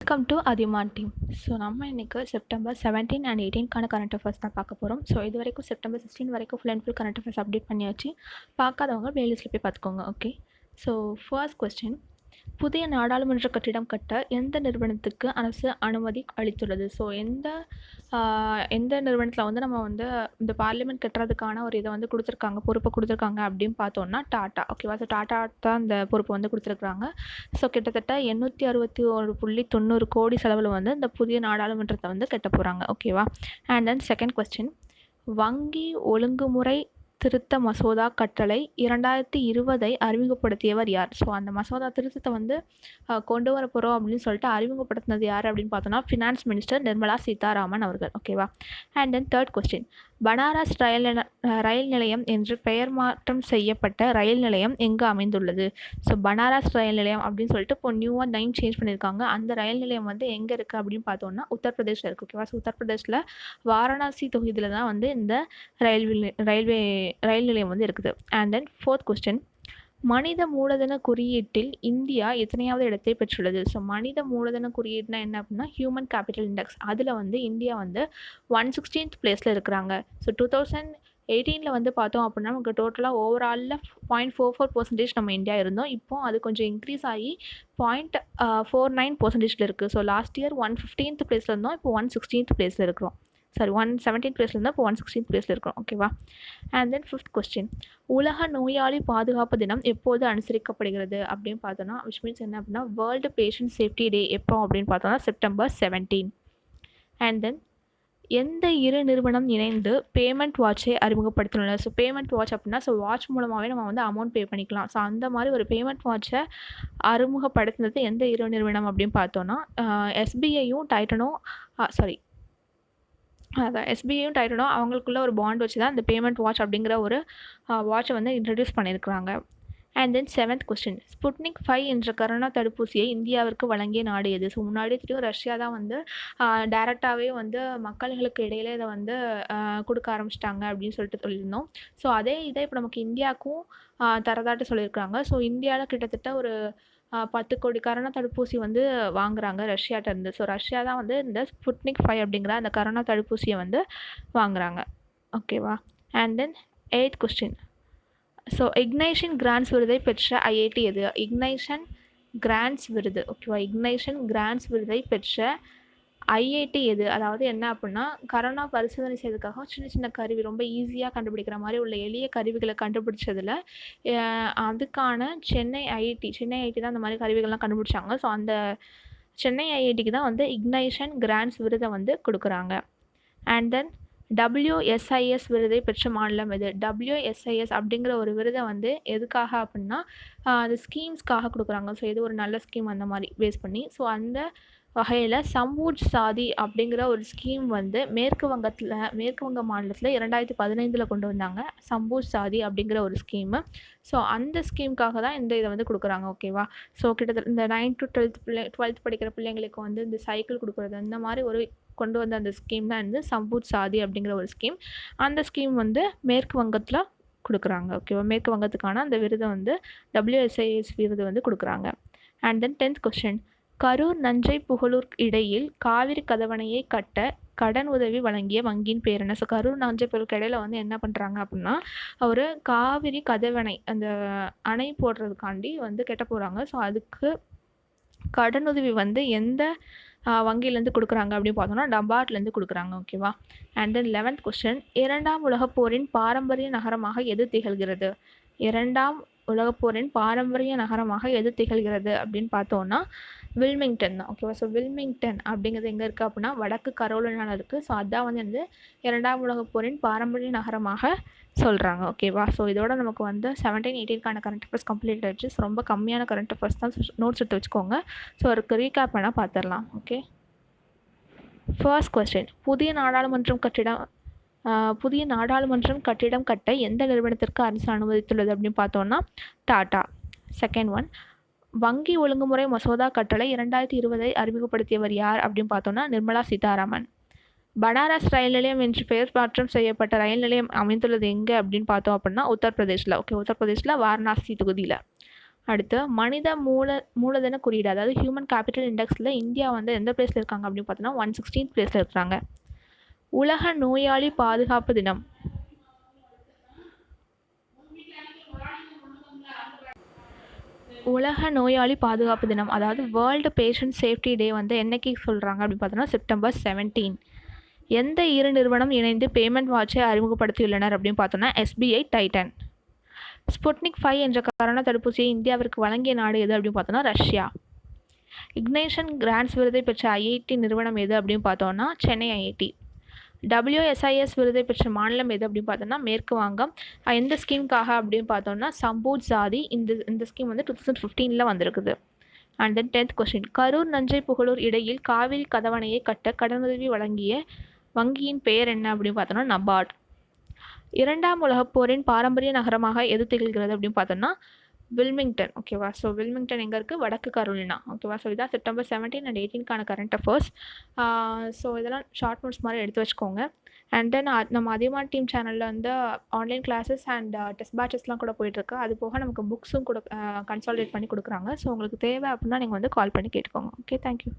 Welcome to Athiyaman team. So நம்ம இன்றைக்கி September 17 and 18க்கான current affairs தான் பார்க்க போகிறோம். ஸோ இது வரைக்கும் செப்டம்பர் 16 வரைக்கும் full and full current affairs update பண்ணியாச்சு. பார்க்காதவங்க பிளேலிஸ்ட்டில் போய் பார்த்துக்கோங்க. ஓகே, ஸோ ஃபர்ஸ்ட் கொஸ்டின், புதிய நாடாளுமன்ற கட்டிடம் கட்ட எந்த நிறுவனத்துக்கு அரசு அனுமதி அளித்துள்ளது? ஸோ எந்த நிறுவனத்தில் வந்து நம்ம வந்து இந்த பார்லிமெண்ட் கட்டுறதுக்கான ஒரு இதை வந்து கொடுத்துருக்காங்க, பொறுப்பை கொடுத்துருக்காங்க அப்படின்னு பார்த்தோன்னா டாட்டா. ஓகேவா? ஸோ டாட்டா தான் இந்த பொறுப்பை வந்து கொடுத்துருக்குறாங்க. ஸோ கிட்டத்தட்ட 861.90 கோடி செலவில் வந்து இந்த புதிய நாடாளுமன்றத்தை வந்து கட்ட போகிறாங்க. ஓகேவா? அண்ட் தென் செகண்ட் கொஸ்டின், வங்கி ஒழுங்குமுறை திருத்த மசோதா கட்டளை 2020 அறிமுகப்படுத்தியவர் யார்? ஸோ அந்த மசோதா திருத்தத்தை வந்து கொண்டு வர போகிறோம் அப்படின்னு சொல்லிட்டு அறிமுகப்படுத்தினது யார் அப்படின்னு பார்த்தோன்னா ஃபினான்ஸ் மினிஸ்டர் நிர்மலா சீதாராமன் அவர்கள். ஓகேவா? And then third question, Banaras ரயில் நிலையம் என்று பெயர் மாற்றம் செய்யப்பட்ட ரயில் நிலையம் எங்கே அமைந்துள்ளது? ஸோ பனாரஸ் ரயில் நிலையம் அப்படின்னு சொல்லிட்டு இப்போ நியூவாக நேம் சேஞ்ச் பண்ணியிருக்காங்க. அந்த ரயில் நிலையம் வந்து எங்கே இருக்குது அப்படின்னு பார்த்தோன்னா உத்தரப்பிரதேசில் இருக்குது. ஓகேவா? ஸோ உத்தரப்பிரதேசில் வாரணாசி தொகுதியில் தான் வந்து இந்த ரயில் நிலையம் வந்து இருக்குது. அண்ட் தென் ஃபோர்த் கொஸ்டின், மனித மூலதன குறியீட்டில் இந்தியா எத்தனையாவது இடத்தை பெற்றுள்ளது? ஸோ மனித மூலதன குறியீடுனா என்ன அப்படின்னா ஹியூமன் கேபிட்டல் இண்டெக்ஸ். அதில் வந்து இந்தியா வந்து 116th பிளேஸில் இருக்கிறாங்க. ஸோ 2018 வந்து பார்த்தோம் அப்படின்னா நமக்கு டோட்டலாக ஓவராலில் 0.44% நம்ம இந்தியா இருந்தோம். இப்போ அது கொஞ்சம் இன்க்ரீஸ் ஆகி 0.49% இருக்குது. ஸோ லாஸ்ட் இயர் 115th பிளேஸில் இருந்தோம், இப்போ 116th பிளேஸில் இருக்கிறோம். 117th பிளேஸில் இருந்தால் இப்போ 116th பிளேஸில் இருக்கிறோம். ஓகேவா? அண்ட் தென் ஃபிஃப்த் கொஸ்டின், உலக நோயாளி பாதுகாப்பு தினம் எப்போது அனுசரிக்கப்படுகிறது அப்படின்னு பார்த்தோன்னா விச் மீன்ஸ் என்ன அப்படின்னா வேர்ல்டு பேஷண்ட் சேஃப்டி டே எப்போ அப்படின்னு பார்த்தோன்னா செப்டம்பர் 17. அண்ட் தென் எந்த இரு நிறுவனம் இணைந்து பேமெண்ட் வாட்சை அறிமுகப்படுத்தணும்? ஸோ பேமெண்ட் வாட்ச் அப்படின்னா வாட்ச் மூலமாகவே நம்ம வந்து அமௌண்ட் பே பண்ணிக்கலாம். ஸோ அந்த மாதிரி ஒரு பேமெண்ட் வாட்சை அறிமுகப்படுத்தினது எந்த இரு நிறுவனம் அப்படின்னு பார்த்தோன்னா எஸ்பிஐயும் டைட்டனும் எஸ்பிஐயும் டைட்டனும் அவங்களுக்குள்ள ஒரு பாண்ட் வச்சு தான் இந்த பேமெண்ட் வாட்ச் அப்படிங்கிற ஒரு வாட்சை வந்து இன்ட்ரடியூஸ் பண்ணியிருக்கிறாங்க. And then seventh question, Sputnik 5 என்ற கரோனா தடுப்பூசியை இந்தியாவிற்கு வழங்கிய நாடு எது? ஸோ முன்னாடி தெரியும் ரஷ்யா தான் வந்து டைரெக்டாகவே வந்து மக்களுக்கு இடையில இதை வந்து கொடுக்க ஆரம்பிச்சிட்டாங்க அப்படின்னு சொல்லிட்டு சொல்லியிருந்தோம். ஸோ அதே இதை இப்போ நமக்கு இந்தியாவுக்கும் தரதாட்டு சொல்லியிருக்காங்க. ஸோ இந்தியாவில் கிட்டத்தட்ட ஒரு 10 கோடி கரோனா தடுப்பூசி வந்து வாங்குறாங்க ரஷ்யாட்டேருந்து. ஸோ ரஷ்யா தான் வந்து இந்த ஸ்புட்னிக் 5 அப்படிங்கிற அந்த கரோனா தடுப்பூசியை வந்து வாங்குறாங்க. ஓகேவா? And then 8th question, so ignition grants விருதை பெற்ற ஐஐடி எது? இக்னைஷன் கிராண்ட்ஸ் விருது. ஓகேவா? இக்னைஷன் கிராண்ட்ஸ் விருதை பெற்ற ஐஐடி எது? அதாவது என்ன அப்படின்னா கரோனா பரிசோதனை செய்யறதுக்காக சின்ன சின்ன கருவி ரொம்ப ஈஸியாக கண்டுபிடிக்கிற மாதிரி உள்ள எளிய கருவிகளை கண்டுபிடிச்சதில் அதுக்கான சென்னை ஐஐடி தான் அந்த மாதிரி கருவிகள்லாம் கண்டுபிடிச்சாங்க. ஸோ அந்த சென்னை ஐஐடிக்கு தான் வந்து இக்னைஷன் கிராண்ட்ஸ் விருதை வந்து கொடுக்குறாங்க. அண்ட் தென் WSIS விருதை பெற்ற மாநிலம் எது? WSIS அப்படிங்கிற ஒரு விருதை வந்து எதுக்காக அப்படின்னா அது ஸ்கீம்ஸ்க்காக கொடுக்குறாங்க. ஸோ இது ஒரு நல்ல ஸ்கீம் அந்த மாதிரி பேஸ் பண்ணி. ஸோ அந்த வகையில் சம்பூஜ் சாதி அப்படிங்கிற ஒரு ஸ்கீம் வந்து மேற்கு வங்க மாநிலத்தில் 2015 கொண்டு வந்தாங்க. சம்பூஜ் சாதி அப்படிங்கிற ஒரு ஸ்கீமு. ஸோ அந்த ஸ்கீமுக்காக தான் இந்த இதை வந்து கொடுக்குறாங்க. ஓகேவா? ஸோ கிட்டத்தட்ட இந்த 9th to 12th படிக்கிற பிள்ளைங்களுக்கு வந்து இந்த சைக்கிள் கொடுக்குறது அந்த மாதிரி ஒரு கொண்டு வந்த அந்த ஸ்கீம் தான் வந்து சம்பூஜ் சாதி அப்படிங்கிற ஒரு ஸ்கீம். அந்த ஸ்கீம் வந்து மேற்கு வங்கத்தில் கொடுக்குறாங்க. ஓகேவா? மேற்கு வங்கத்துக்கான அந்த விருதை வந்து WSIS விருது வந்து கொடுக்குறாங்க. And then 10th question, Karur நஞ்சை புகழூர் இடையில் காவிரி கதவணையை கட்ட கடன் உதவி வழங்கிய வங்கியின் பேர் என்ன? ஸோ கரூர் நஞ்சை புகழூருக்கு இடையில வந்து என்ன பண்ணுறாங்க அப்படின்னா ஒரு காவிரி கதவணை அந்த அணை போடுறதுக்காண்டி வந்து கட்ட போகிறாங்க. ஸோ அதுக்கு கடனுதவி வந்து எந்த வங்கியிலேருந்து கொடுக்குறாங்க அப்படின்னு பார்த்தோம்னா நபார்ட்லேருந்து கொடுக்குறாங்க. ஓகேவா? அண்ட் தென் 11th கொஸ்டின், 2ஆம் உலகப் போரின் பாரம்பரிய நகரமாக எது திகழ்கிறது? 2ஆம் உலகப் போரின் பாரம்பரிய நகரமாக எது திகழ்கிறது அப்படின்னு பார்த்தோன்னா வில்மிங்டன் தான். ஓகேவா? ஸோ வில்மிங்டன் அப்படிங்கிறது எங்கே இருக்குது அப்படின்னா வடக்கு கரோலினாவில் இருக்குது. ஸோ அதான் வந்து 2ஆம் உலகப் போரின் பாரம்பரிய நகரமாக சொல்கிறாங்க. ஓகேவா? ஸோ இதோட நமக்கு வந்து 17, 18க்கான கரண்ட் அஃபேர்ஸ் கம்ப்ளீட் ஆகிடுச்சு. ஸோ ரொம்ப கம்மியான கரண்ட் அஃபேர்ஸ் தான், நோட்ஸ் எடுத்து வச்சுக்கோங்க. ஸோ ஒரு ரீகேப் வேணால் பார்த்துடலாம். ஓகே, ஃபர்ஸ்ட் கொஸ்டின், புதிய நாடாளுமன்றம் கட்டிடம் கட்ட எந்த நிறுவனத்திற்கு அரசு அனுமதித்துள்ளது அப்படின்னு பார்த்தோன்னா டாட்டா. செகண்ட் ஒன், வங்கி ஒழுங்குமுறை மசோதா கட்டளை 2020 அறிமுகப்படுத்தியவர் யார் அப்படின்னு பார்த்தோன்னா நிர்மலா சீதாராமன். பனாரஸ் ரயில் நிலையம் என்று பெயர் மாற்றம் செய்யப்பட்ட ரயில் நிலையம் அமைந்துள்ளது எங்கே அப்படின்னு பார்த்தோம் அப்படின்னா உத்தரப்பிரதேசில். ஓகே, உத்தரப்பிரதேசில் வாரணாசி தொகுதியில். அடுத்து மனித மூலதன குறியீடு, அதாவது ஹியூமன் கேபிட்டல் இண்டெக்ஸில் இந்தியா வந்து எந்த பிளேஸில் இருக்காங்க அப்படின்னு பார்த்தோன்னா 116th பிளேஸில் இருக்கிறாங்க. உலக நோயாளி பாதுகாப்பு தினம். உலக நோயாளி பாதுகாப்பு தினம், அதாவது வேர்ல்டு பேஷண்ட் சேஃப்டி டே வந்து என்னைக்கு சொல்கிறாங்க அப்படின்னு பார்த்தோன்னா செப்டம்பர் 17. எந்த இரு நிறுவனம் இணைந்து பேமெண்ட் வாட்சை அறிமுகப்படுத்தியுள்ளனர் அப்படின்னு பார்த்தோன்னா SBI டைட்டன். ஸ்புட்னிக் 5 என்ற கரோனா தடுப்பூசியை இந்தியாவிற்கு வழங்கிய நாடு எது அப்படின்னு பார்த்தோன்னா ரஷ்யா. இக்னேஷன் கிராண்ட்ஸ் விருதை பெற்ற IIT நிறுவனம் எது அப்படின்னு பார்த்தோன்னா சென்னை IIT. WSIS விருதை பெற்ற மாநிலம் எது அப்படின்னு பார்த்தோன்னா மேற்கு வங்கம். எந்த ஸ்கீமுக்காக அப்படின்னு பார்த்தோன்னா சம்பூத் சாதி. இந்த ஸ்கீம் வந்து 2015 வந்திருக்குது. And then 10th question, Karur நஞ்சை புகழூர் இடையில் காவிரி கதவணையை கட்ட கடனுதவி வழங்கிய வங்கியின் பெயர் என்ன அப்படின்னு பார்த்தோன்னா நபார்ட். 2ஆம் உலகப் போரின் பாரம்பரிய நகரமாக எது திகழ்கிறது அப்படின்னு பார்த்தோன்னா வில்மிங்டன். ஓகேவா? ஸோ வில்மிங்டன் எங்கே இருக்குது? வடக்கு கரோலினா. ஓகேவா? ஸோ இதான் செப்டம்பர் 17 and 18க்கான கரண்ட் அஃபேர்ஸ். ஸோ இதெல்லாம் ஷார்ட் நோட்ஸ் மாதிரி எடுத்து வச்சுக்கோங்க. அண்ட் தென் நம்ம அதியமான் டீம் சேனலில் வந்து ஆன்லைன் கிளாஸஸ் அண்ட் டெஸ்ட் பேட்சஸ்லாம் கூட போயிட்டுருக்கு. அது போக நமக்கு புக்ஸும் கூட கன்சால்டேட் பண்ணி கொடுக்குறாங்க. ஸோ உங்களுக்கு தேவை அப்படின்னா நீங்கள் வந்து கால் பண்ணி கேட்டுக்கோங்க. Okay, thank you.